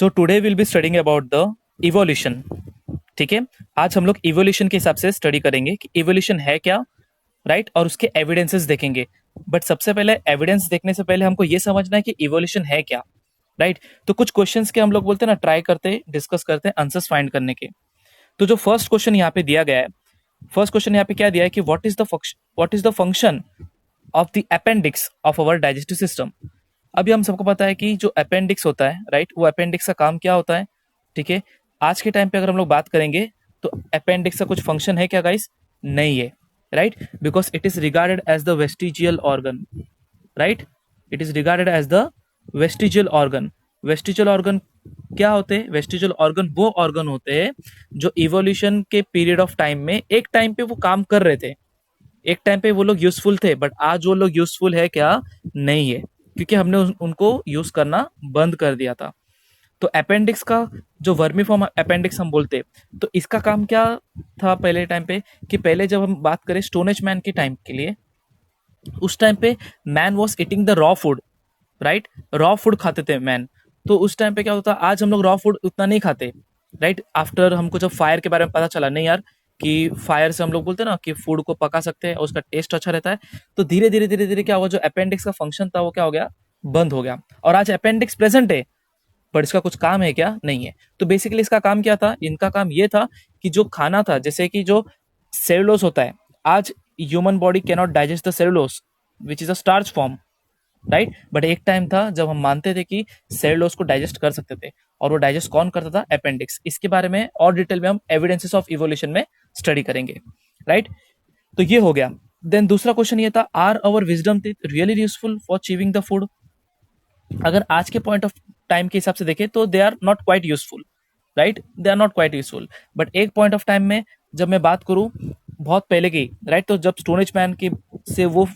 So today will be studying about the evolution. ठीक है, आज हम लोग इवोल्यूशन के हिसाब से स्टडी करेंगे कि इवोल्यूशन है क्या, राइट, और उसके एविडेंसेस देखेंगे। बट सबसे पहले एविडेंस देखने से पहले हमको ये समझना है कि इवोल्यूशन है क्या, राइट। तो कुछ क्वेश्चंस के हम लोग बोलते हैं ना, ट्राई करते डिस्कस करते हैं आंसर्स फाइंड करने के। तो जो फर्स्ट क्वेश्चन यहाँ पे दिया गया है, फर्स्ट क्वेश्चन यहाँ पे क्या दिया है कि what is the function of the appendix of our digestive system. अभी हम सबको पता है कि जो अपेंडिक्स होता है, राइट, वो अपेंडिक्स का काम क्या होता है। ठीक है, आज के टाइम पे अगर हम लोग बात करेंगे तो अपेंडिक्स का कुछ फंक्शन है क्या गाइस? नहीं है, right, because it is regarded as the vestigial organ, right. It is regarded as the vestigial organ. Vestigial organ क्या होते हैं? वेस्टिजियल ऑर्गन वो ऑर्गन होते हैं जो इवोल्यूशन के पीरियड ऑफ टाइम में एक टाइम पे वो काम कर रहे थे, एक टाइम पे वो लोग यूजफुल थे, बट आज वो लोग यूजफुल है क्या? नहीं है, क्योंकि हमने उनको यूज करना बंद कर दिया था। तो अपेंडिक्स का जो वर्मीफॉर्म अपेंडिक्स हम बोलते हैं, तो इसका काम क्या था पहले टाइम पे? कि पहले जब हम बात करें स्टोनेज मैन के टाइम के लिए, उस टाइम पे man was eating the raw food, right, raw food खाते थे मैन। तो उस टाइम पे क्या होता, आज हम लोग रॉ फूड उतना नहीं खाते, राइट। आफ्टर हमको जब फायर के बारे में पता चला, नहीं यार, कि फायर से हम लोग बोलते हैं ना कि फूड को पका सकते हैं और उसका टेस्ट अच्छा रहता है, तो धीरे धीरे धीरे धीरे क्या हुआ, जो अपेंडिक्स का फंक्शन था वो क्या हो गया? बंद हो गया। और आज अपेंडिक्स प्रेजेंट है, पर इसका कुछ काम है क्या? नहीं है। तो बेसिकली इसका काम क्या था? इनका काम ये था कि जो खाना था, जैसे कि जो सेलुलोज होता है, आज human body can not digest the cellulose which is a starch form, right. But एक टाइम था जब हम मानते थे कि सेलुलोज को डाइजेस्ट कर सकते थे, और वो डाइजेस्ट कौन करता था? अपेंडिक्स। इसके बारे में और डिटेल में हम एविडेंसेस ऑफ इवोल्यूशन में स्टडी करेंगे, राइट। तो ये हो गया। देन दूसरा क्वेश्चन ये था, are our wisdom teeth really useful for achieving the food? अगर आज के पॉइंट ऑफ टाइम के हिसाब से देखें तो they are not quite useful, right, they are not quite useful. But एक पॉइंट ऑफ टाइम में जब मैं बात करूं बहुत पहले की, राइट, तो जब स्टोनेज मैन की से वो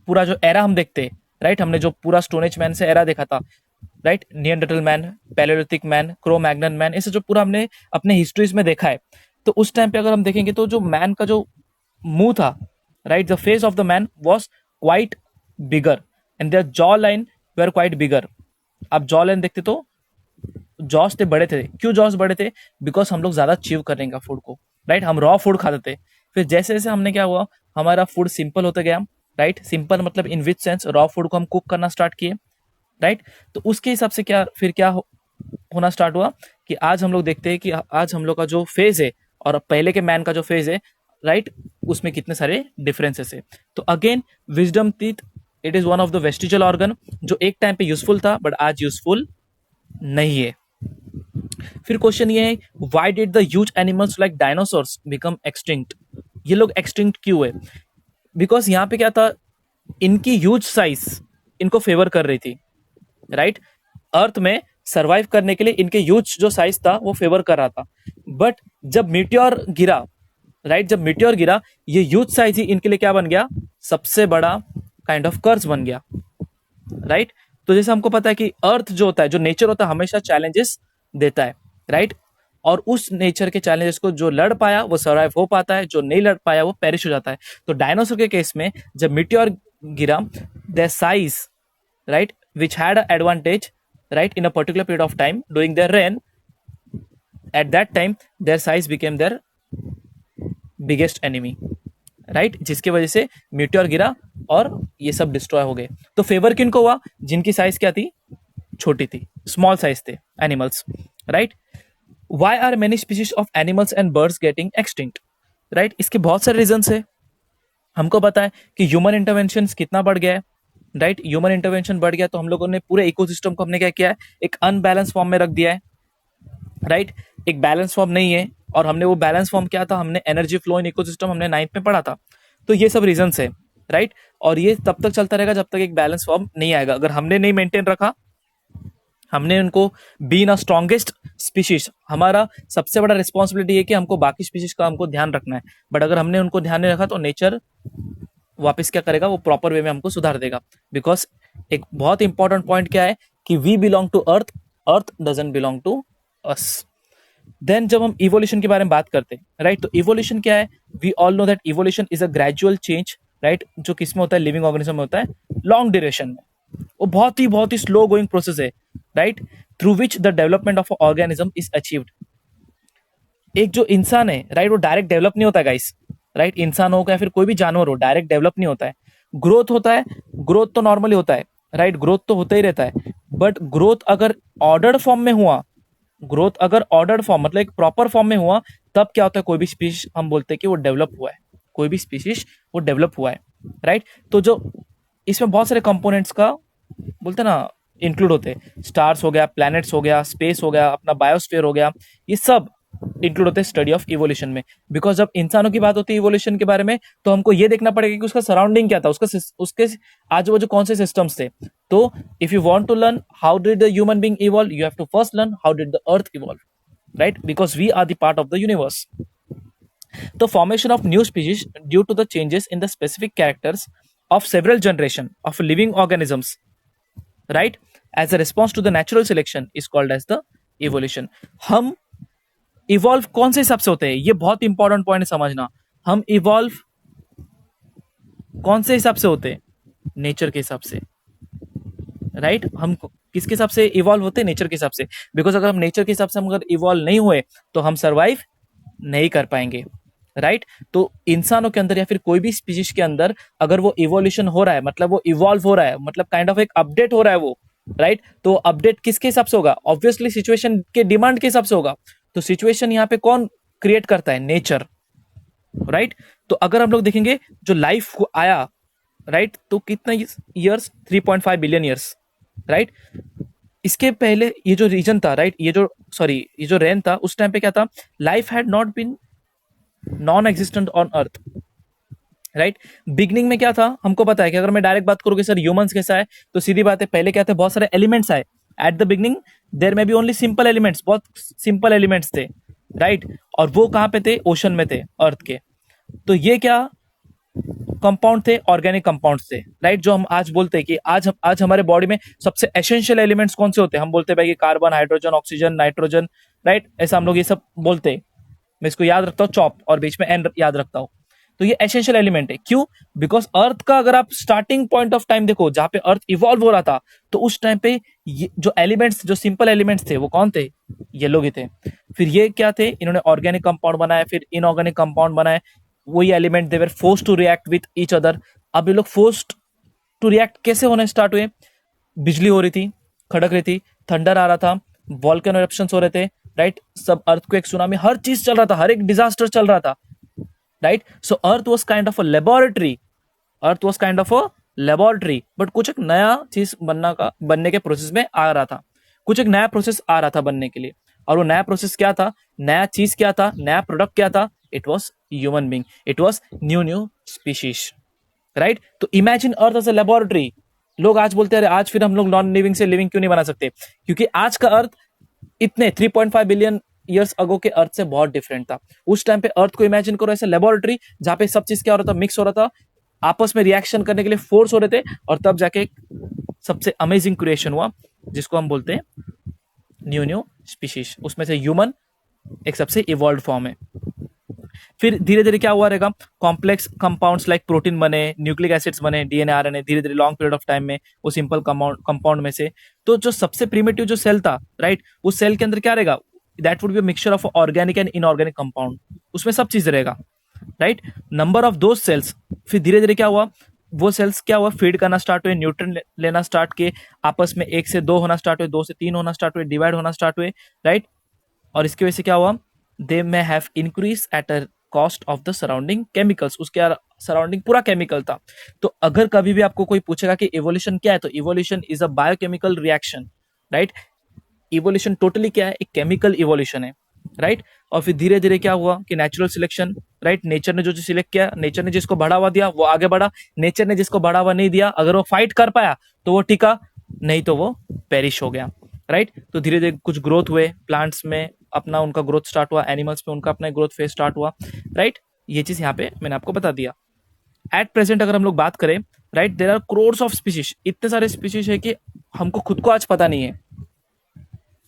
पूरा जो एरा हम देखते हैं, राइट, हमने जो पूरा स्टोनेज मैन से एरा देखा था, right, Neanderthal man, Palaeolithic man, Cro Magnon man, इसे जो पूरा हमने अपने हिस्ट्रीज में देखा है, तो उस टाइम पे अगर हम देखेंगे तो जो मैन का जो मुंह था, right, the face of the man was quite bigger and their jaw line were quite bigger. आप जॉ लाइन देखते तो जॉस थे, बड़े थे। क्यों जॉस बड़े थे? बिकॉज हम लोग ज्यादा च्यू करेंगे फूड को, राइट, हम रॉ फूड खाते थे। फिर जैसे जैसे हमने क्या हुआ, हमारा फूड सिंपल होता गया, राइट, सिंपल मतलब इन विच सेंस, रॉ फूड को हम कुक करना स्टार्ट किए, राइट। तो उसके हिसाब से क्या फिर क्या होना स्टार्ट हुआ कि आज हम लोग देखते हैं कि आज हम लोग का जो फेज है और पहले के मैन का जो फेज है, राइट, उसमें कितने सारे डिफरेंसेस है। तो again wisdom teeth, it is one of the vestigial organ जो एक टाइम पे यूजफुल था बट आज यूजफुल नहीं है। फिर क्वेश्चन ये है, why did the huge animals like dinosaurs become extinct? ये लोग एक्सटिंक्ट क्यों है? बिकॉज यहाँ पे क्या था, इनकी ह्यूज साइज इनको फेवर कर रही थी, राइट। अर्थ में सरवाइव करने के लिए इनके ह्यूज जो साइज था वो फेवर कर रहा था। बट जब मीटियोर गिरा, राइट, जब मीटियोर गिरा, ये ह्यूज साइज ही इनके लिए क्या बन गया? सबसे बड़ा काइंड ऑफ कर्ज बन गया, राइट। तो जैसे हमको पता है कि अर्थ जो होता है, जो नेचर होता है, हमेशा चैलेंजेस देता है, राइट, और उस नेचर के चैलेंजेस को जो लड़ पाया वो सर्वाइव हो पाता है, जो नहीं लड़ पाया वो पेरिश हो जाता है। तो डायनासोर के केस में जब मीटियोर गिरा, their size, right, which had an advantage, right, in a particular period of time during their reign, at that time their size became their biggest enemy, right, जिसकी वजह से मीटियोर गिरा और ये सब डिस्ट्रॉय हो गए। तो फेवर किनको हुआ? जिनकी साइज क्या थी? छोटी थी, स्मॉल साइज थे animals, right. Why are many species of animals and birds getting extinct? Right, इसके बहुत सारे रीजंस है। हमको पता है कि ह्यूमन इंटरवेंशन कितना बढ़ गया है, राइट, ह्यूमन इंटरवेंशन बढ़ गया तो हम लोगों ने पूरे इकोसिस्टम को हमने क्या किया है? एक अनबैलेंस फॉर्म में रख दिया है, राइट, एक बैलेंस फॉर्म नहीं है। और हमने वो बैलेंस फॉर्म क्या था? हमने एनर्जी फ्लो इन इकोसिस्टम हमने 9th में पढ़ा था। तो ये सब रीजंस है, राइट, और ये तब तक चलता रहेगा जब तक एक बैलेंस फॉर्म नहीं आएगा। अगर हमने नहीं मेंटेन रखा, हमने उनको बीन अ स्ट्रॉन्गेस्ट स्पीशीज, हमारा सबसे बड़ा रिस्पॉन्सिबिलिटी है कि हमको बाकी स्पीशीज का हमको ध्यान रखना है। बट अगर हमने उनको ध्यान नहीं रखा तो नेचर वापस क्या करेगा? वो प्रॉपर वे में हमको सुधार देगा। बिकॉज एक बहुत इंपॉर्टेंट पॉइंट क्या है कि we belong to earth, earth doesn't belong to us. Then जब हम इवोल्यूशन के बारे में बात करते हैं, राइट, तो इवोल्यूशन क्या है? We all know that evolution is a gradual change, right, जो किसमें होता है? लिविंग ऑर्गेनिज्म में होता है, लॉन्ग ड्यूरेशन में। वो बहुत ही स्लो गोइंग प्रोसेस है। Right, through which the development of organism is achieved. एक जो इंसान है, राइट, वो डायरेक्ट डेवलप नहीं होता गाइस, राइट, इंसान हो या फिर कोई भी जानवर हो, डायरेक्ट डेवलप नहीं होता है। ग्रोथ होता है, ग्रोथ तो नॉर्मली होता है, राइट, ग्रोथ तो होता ही रहता है, बट ग्रोथ अगर ऑर्डर्ड फॉर्म में हुआ, ग्रोथ अगर ऑर्डर्ड फॉर्म मतलब एक प्रॉपर फॉर्म में हुआ, तब क्या होता है, कोई भी स्पीशीज हम बोलते हैं कि वो डेवलप हुआ है, कोई भी स्पीशीज वो डेवलप हुआ है, राइट। तो जो इसमें बहुत सारे कंपोनेंट्स का बोलते हैं ना इंक्लूड होते हैं, स्टार्स हो गया, प्लैनेट्स हो गया, स्पेस हो गया, अपना बायोस्फीयर हो गया, ये सब इंक्लूड होते हैं स्टडी ऑफ इवोल्यूशन में। बिकॉज जब इंसानों की बात होती है इवोल्यूशन के बारे में, तो हमको ये देखना पड़ेगा कि उसका सराउंडिंग क्या था, उसके आजू बाजू कौन से सिस्टम्स थे। तो if you want to learn how did the human being evolve, you have to first learn how did the earth evolve, right, because we are the part of the universe. The formation of new species due to the changes in the specific characters of several generation of living organisms, right, as a response to the natural selection is called as the evolution. हम evolve कौन से हिसाब से होते हैं, ये बहुत important point है समझना। हम इवॉल्व कौन से हिसाब से होते हैं, नेचर के हिसाब से, राइट, हम किसके हिसाब से इवॉल्व होते हैं, नेचर के हिसाब से। बिकॉज अगर हम नेचर के हिसाब से हम अगर इवॉल्व नहीं हुए तो हम सर्वाइव नहीं कर पाएंगे, राइट। तो इंसानों के अंदर या फिर कोई भी स्पीशीज के अंदर अगर वो इवोल्यूशन हो रहा है, मतलब वो इवॉल्व हो रहा है, मतलब काइंड ऑफ एक अपडेट हो रहा है वो, राइट, तो अपडेट किसके हिसाब से होगा, ऑब्वियसली सिचुएशन के डिमांड के हिसाब से होगा। तो सिचुएशन यहाँ पे कौन क्रिएट करता है, नेचर, राइट। तो अगर हम लोग देखेंगे जो लाइफ को आया, राइट, तो कितना ईयर्स, 3.5 बिलियन ईयर्स, राइट। इसके पहले ये जो रीजन था, राइट, ये जो रेन था, उस टाइम पे क्या था, life had not been non existent on earth, right. Beginning में क्या था, हमको पता है कि अगर मैं डायरेक्ट बात करूँ कि सर ह्यूमंस कैसा है, तो सीधी बात है, पहले क्या थे, बहुत सारे एलिमेंट्स आए। एट द बिगनिंग देयर में बी ओनली सिंपल एलिमेंट्स, बहुत सिंपल एलिमेंट्स थे, राइट, और वो कहाँ पे थे, ओशन में थे, अर्थ के। तो ये क्या कंपाउंड थे, ऑर्गेनिक कंपाउंड थे, राइट, जो हम आज बोलते हैं कि आज हमारे बॉडी में सबसे एसेंशियल एलिमेंट्स कौन से होते हैं, हम बोलते हैं भाई कि carbon, hydrogen, oxygen, nitrogen, right, ऐसा हम लोग ये सब बोलते हैं। मैं इसको याद रखता हूँ चॉप, और बीच में एन याद रखता हूँ। तो ये एसेंशियल एलिमेंट है, क्यों, बिकॉज अर्थ का अगर आप स्टार्टिंग पॉइंट ऑफ टाइम देखो, जहां पे अर्थ इवॉल्व हो रहा था, तो उस टाइम पे ये जो एलिमेंट्स, जो सिंपल एलिमेंट्स थे, वो कौन थे, ये लोग ही थे। फिर ये क्या थे, इन्होंने ऑर्गेनिक कंपाउंड बनाए, फिर इनऑर्गेनिक कंपाउंड बनाए, वही element they were forced to react with each other. अब ये लोग फोर्स्ड टू रिएक्ट कैसे होने स्टार्ट हुए, बिजली हो रही थी, खड़क रही थी, थंडर आ रहा था, वॉल्केनो इरप्शंस हो रहे थे, राइट, सब अर्थक्वेक, सुनामी, हर चीज चल रहा था, हर एक डिजास्टर चल रहा था, right. So earth was kind of a laboratory, earth was kind of a laboratory, but कुछ एक नया चीज बनने के प्रोसेस में आ रहा था, कुछ एक नया प्रोसेस आ रहा था बनने के लिए। और वो नया प्रोसेस क्या था, नया चीज क्या था, नया प्रोडक्ट क्या था, it was human being, it was new species, right. तो imagine earth as a laboratory. लोग आज बोलते हैं आज फिर हम लोग नॉन लिविंग से लिविंग क्यों नहीं बना सकते, क्योंकि आज का अर्थ इतने 3.5 बिलियन ईयर्स अगो के अर्थ से बहुत डिफरेंट था। उस टाइम पे अर्थ को इमेजिन करो ऐसे लेबोरेटरी, जहां पे सब चीज क्या हो रहा था, मिक्स हो रहा था, आपस में रिएक्शन करने के लिए फोर्स हो रहे थे, और तब जाके सबसे अमेजिंग क्रिएशन हुआ, जिसको हम बोलते हैं न्यू स्पीशीज। उसमें से ह्यूमन एक सबसे इवॉल्व फॉर्म है। फिर धीरे धीरे क्या हुआ रहेगा, कॉम्प्लेक्स कंपाउंड्स लाइक प्रोटीन बने, न्यूक्लिक एसिड्स बने, डीएनए, आरएनए, धीरे धीरे लॉन्ग पीरियड ऑफ टाइम में वो सिंपल कंपाउंड में से। तो जो सबसे प्रिमिटिव जो सेल था, राइट, उस सेल के अंदर क्या रहेगा, that would be a mixture of organic and inorganic compound, उसमें सब चीज रहेगा, राइट। नंबर ऑफ दो सेल्स, फिर धीरे धीरे क्या हुआ, वो सेल्स क्या हुआ, फीड करना स्टार्ट हुए, न्यूट्रिएंट लेना स्टार्ट किए, आपस में 1 से 2 होना स्टार्ट हुए, 2 से 3 होना स्टार्ट हुए, डिवाइड होना स्टार्ट हुए, राइट। और इसकी वजह से क्या हुआ, they may have increase at a cost of the surrounding chemicals, उसके सराउंडिंग पूरा केमिकल था। तो अगर कभी भी आपको कोई पूछेगा कि इवोल्यूशन क्या है, तो evolution is a biochemical reaction, right. Evolution totally क्या है, एक केमिकल इवोल्यूशन है, राइट। और फिर धीरे धीरे क्या हुआ कि नेचुरल सिलेक्शन, राइट, नेचर ने जो सिलेक्ट किया, नेचर ने जिसको बढ़ावा दिया वो आगे बढ़ा, नेचर ने जिसको बढ़ावा नहीं दिया, अगर वो फाइट कर पाया तो वो टिका, नहीं तो वो पेरिश हो गया, राइट। तो धीरे धीरे कुछ ग्रोथ हुए, प्लांट्स में अपना उनका ग्रोथ स्टार्ट हुआ, एनिमल्स में उनका अपना ग्रोथ फेज स्टार्ट हुआ, राइट। ये चीज यहाँ पे मैंने आपको बता दिया। एट प्रेजेंट अगर हम लोग बात करें, right, there are crores of species, इतने सारे स्पीशीज है कि हमको खुद को आज पता नहीं है,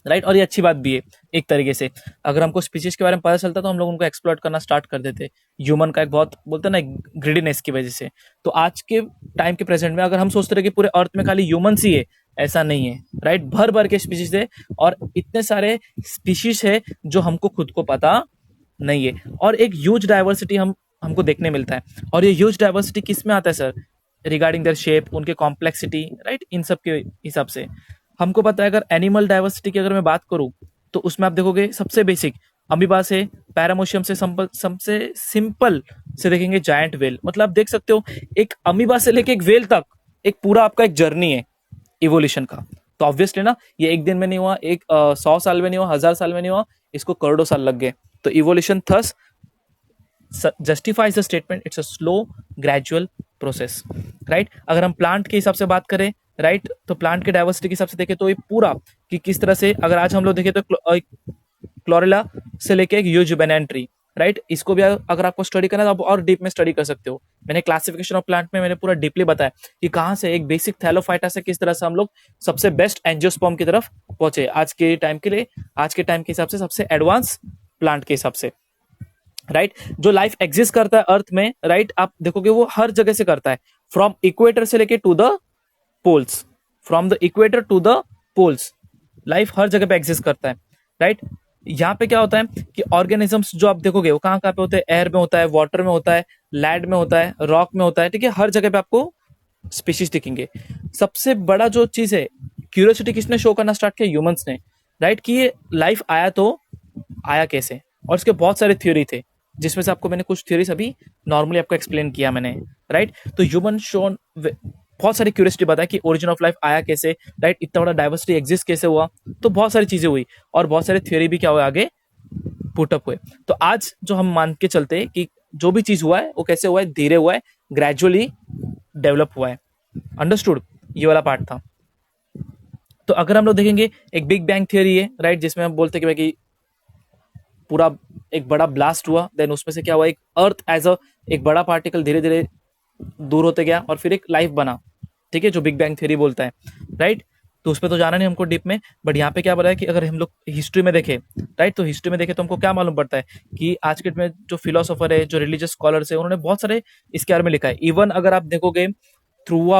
राइट। और ये अच्छी बात भी है एक तरीके से, अगर हमको स्पीशीज के बारे में पता चलता तो हम लोग उनको एक्सप्लॉइट करना स्टार्ट कर देते, ह्यूमन का एक बहुत बोलते हैं ना ग्रीडीनेस की वजह से। तो आज के टाइम के प्रेजेंट में अगर हम सोचते रहे कि पूरे अर्थ में खाली ह्यूमंस ही है, ऐसा नहीं है, राइट। भर भर के स्पीशीज है और इतने सारे स्पीशीज है जो हमको खुद को पता नहीं है, और एक ह्यूज डाइवर्सिटी हमको देखने मिलता है। और ये ह्यूज डाइवर्सिटी किस में आता है सर? रिगार्डिंग देयर शेप, उनके कॉम्प्लेक्सिटी, राइट, इन सब के हिसाब से हमको पता है। अगर एनिमल डाइवर्सिटी की अगर मैं बात करूं तो उसमें आप देखोगे सबसे बेसिक अमीबा से, पैरामोशियम से, सबसे सिंपल से देखेंगे जायंट वेल। मतलब आप देख सकते हो एक अमीबा से लेके एक वेल तक एक पूरा आपका एक जर्नी है इवोल्यूशन का। तो ऑब्वियसली ना, ये एक दिन में नहीं हुआ, 100 साल में नहीं हुआ, 1000 साल में नहीं हुआ, इसको करोड़ों साल लग गए। तो evolution thus justifies the statement it's a slow gradual process, right. अगर हम प्लांट के हिसाब से बात करें, राइट, तो प्लांट के डाइवर्सिटी के हिसाब से देखें तो ये पूरा कि किस तरह से, अगर आज हम लोग देखें तो क्लोरेला से लेके एक यूजुबेनान ट्री, राइट, इसको भी अगर आपको स्टडी करना है तो आप और डीप में स्टडी कर सकते हो। मैंने क्लासिफिकेशन ऑफ प्लांट में मैंने पूरा डीपली बताया कि कहाँ से एक बेसिक थैलोफाइटा से किस तरह से हम लोग सबसे बेस्ट एंजियोस्पर्म की तरफ पहुंचे आज के टाइम के लिए, आज के टाइम के हिसाब से सबसे एडवांस प्लांट के हिसाब से, राइट। जो लाइफ एग्जिस्ट करता है अर्थ में, राइट, आप देखोगे वो हर जगह से करता है, फ्रॉम इक्वेटर से लेके to the poles, from the equator to the poles life हर जगह पे एग्जिस्ट करता है, राइट। यहाँ पे क्या होता है कि ऑर्गेनिजम्स जो आप देखोगे वो कहाँ कहाँ पे होते हैं? एयर में होता है, वाटर में होता है, लैंड में होता है, रॉक में होता है, ठीक है। हर जगह पे आपको स्पीशीज दिखेंगे। सबसे बड़ा जो चीज है, क्यूरियोसिटी किसने शो करना स्टार्ट किया? ह्यूमंस ने, राइट, कि ये लाइफ आया तो आया कैसे। और इसके बहुत सारे थ्योरी थे जिसमें से आपको मैंने कुछ थ्योरीज अभी नॉर्मली आपको एक्सप्लेन किया मैंने, राइट। तो ह्यूमन शोन बहुत सारी क्यूरियोसिटी बताया कि ओरिजिन ऑफ लाइफ आया कैसे, राइट, इतना बड़ा डाइवर्सिटी एग्जिस्ट कैसे हुआ। तो बहुत सारी चीजें हुई और बहुत सारे थ्योरी भी क्या हुए आगे पुटअप हुए। तो आज जो हम मान के चलते हैं कि जो भी चीज हुआ है वो कैसे हुआ है, धीरे हुआ है, ग्रेजुअली डेवलप हुआ है। अंडरस्टूड? ये वाला पार्ट था। तो अगर हम लोग देखेंगे एक बिग बैंग थियरी है, राइट, जिसमें हम बोलते हैं कि भाई कि पूरा एक बड़ा ब्लास्ट हुआ, देन उसमें से क्या हुआ, एक अर्थ एज अ एक बड़ा पार्टिकल धीरे धीरे दूर होते गया और फिर एक लाइफ बना, ठीक है, जो बिग बैंग थ्योरी बोलता है, राइट। तो उसमें तो जाना नहीं हमको डीप में, बट यहाँ पे क्या बोला है कि अगर हम लोग हिस्ट्री में देखें, राइट, तो हिस्ट्री में देखें तो हमको क्या मालूम पड़ता है कि आज के में जो फिलोसोफर है, जो रिलीजियस स्कॉलर्स है, उन्होंने बहुत सारे इसके बारे में लिखा है। इवन अगर आप देखोगे थ्रू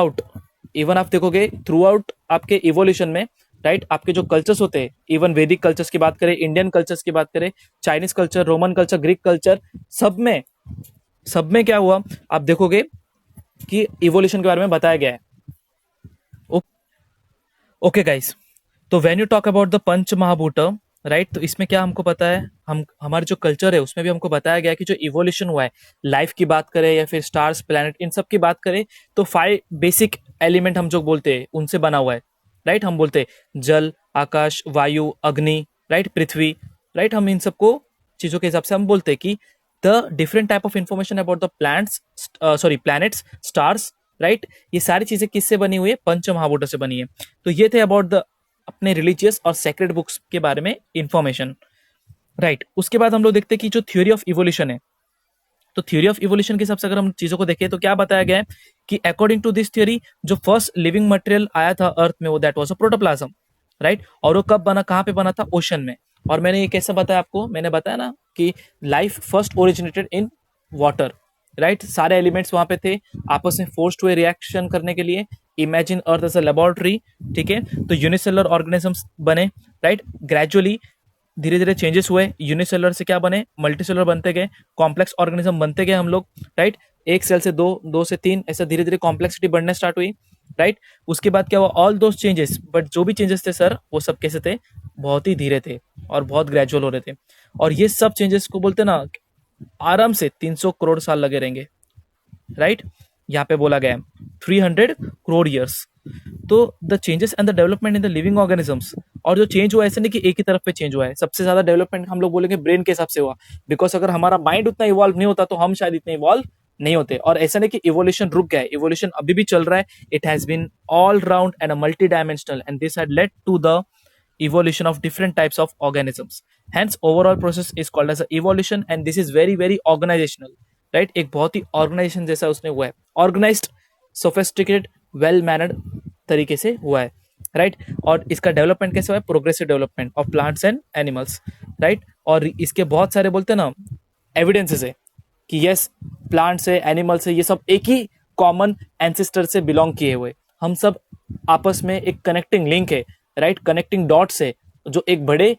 आउट आपके इवोल्यूशन में, राइट, आपके जो कल्चर्स होते हैं, इवन वैदिक कल्चर्स की बात करें, इंडियन कल्चर्स की बात करें, Chinese culture, Roman culture, Greek culture, सब में क्या हुआ आप देखोगे कि इवोल्यूशन के बारे में बताया गया है। ओके गाइस, तो when you talk about the panch mahabhut, right, तो इसमें क्या हमको पता है, हम हमारे जो कल्चर है उसमें भी हमको बताया गया है कि जो इवोल्यूशन हुआ है, लाइफ की बात करें या फिर स्टार्स, प्लैनेट, इन सब की बात करें, तो 5 बेसिक एलिमेंट हम जो बोलते हैं उनसे बना हुआ है, राइट। हम बोलते हैं जल, आकाश, वायु, अग्नि, राइट, पृथ्वी, राइट। हम इन सबको चीजों के हिसाब से हम बोलते हैं कि the different type of information about the planets, stars, right, ये सारी चीजें किससे बनी हुई है? पंच महाभूतों से बनी है। तो ये थे अबाउट द अपने रिलीजियस और सेक्रेड बुक्स के बारे में इंफॉर्मेशन, राइट। उसके बाद हम लोग देखते हैं कि जो थ्योरी ऑफ इवोल्यूशन है, तो थ्योरी ऑफ इवोल्यूशन के हिसाब से अगर हम चीजों को देखें तो क्या बताया गया है कि अकॉर्डिंग टू दिस थ्योरी जो फर्स्ट लिविंग मटेरियल आया था अर्थ में, वो that was a protoplasm, right. और वो कब बना, कहाँ पे बना था? ओशन में। और मैंने ये कैसे बताया आपको? मैंने बताया ना कि life first originated in water, right. सारे एलिमेंट्स वहां पे थे, आपस में फोर्स्ड हुए रिएक्शन करने के लिए। Imagine earth as a laboratory, ठीक है। तो यूनिसेलुलर ऑर्गेनिजम्स बने, राइट। ग्रेजुअली धीरे धीरे चेंजेस हुए, यूनिसेलुलर से क्या बने? मल्टीसेलुलर बनते गए, कॉम्प्लेक्स ऑर्गेनिज्म बनते गए हम लोग, राइट। एक सेल से दो, दो से तीन, ऐसा धीरे धीरे कॉम्प्लेक्सिटी बढ़ने स्टार्ट हुई, राइट। उसके बाद क्या हुआ? ऑल दोस चेंजेस, बट जो भी चेंजेस थे सर, वो सब कैसे थे? बहुत ही धीरे थे और बहुत ग्रेजुअल हो रहे थे। और ये सब चेंजेस को बोलते ना आराम से 300 करोड़ साल लगे रहेंगे, राइट। यहाँ पे बोला गया है 300 करोड़ ईयर्स। तो the changes and the development in the living organisms, और जो चेंज हुआ ऐसे नहीं कि एक ही तरफ पे चेंज हुआ है, सबसे ज्यादा डेवलपमेंट हम लोग बोलेंगे ब्रेन के हिसाब से हुआ। बिकॉज अगर हमारा माइंड उतना इवॉल्व नहीं होता तो हम शायद इतने इवॉल्व नहीं होते। और ऐसा नहीं कि इवोल्यूशन रुक गया है, इवोल्यूशन अभी भी चल रहा है। It has been all round and a multi dimensional, and this had led to the evolution of different types of organisms. Hence overall process is called as a evolution, and this is very very organizational, right। एक बहुत ही organisation जैसा उसने हुआ है, organised, sophisticated, well mannered तरीके से हुआ है, राइट। और इसका डेवलपमेंट कैसे हुआ है? Progressive development of plants and animals, right. और इसके बहुत सारे बोलते हैं ना एविडेंसेस है कि यस, प्लांट्स है, एनिमल्स है, ये सब एक ही कॉमन एंसेस्टर से बिलोंग किए हुए, हम सब आपस में एक कनेक्टिंग लिंक है, राइट, कनेक्टिंग डॉट्स है, जो एक बड़े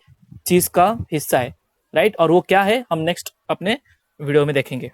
चीज का हिस्सा है, राइट। और वो क्या है हम नेक्स्ट अपने वीडियो में देखेंगे।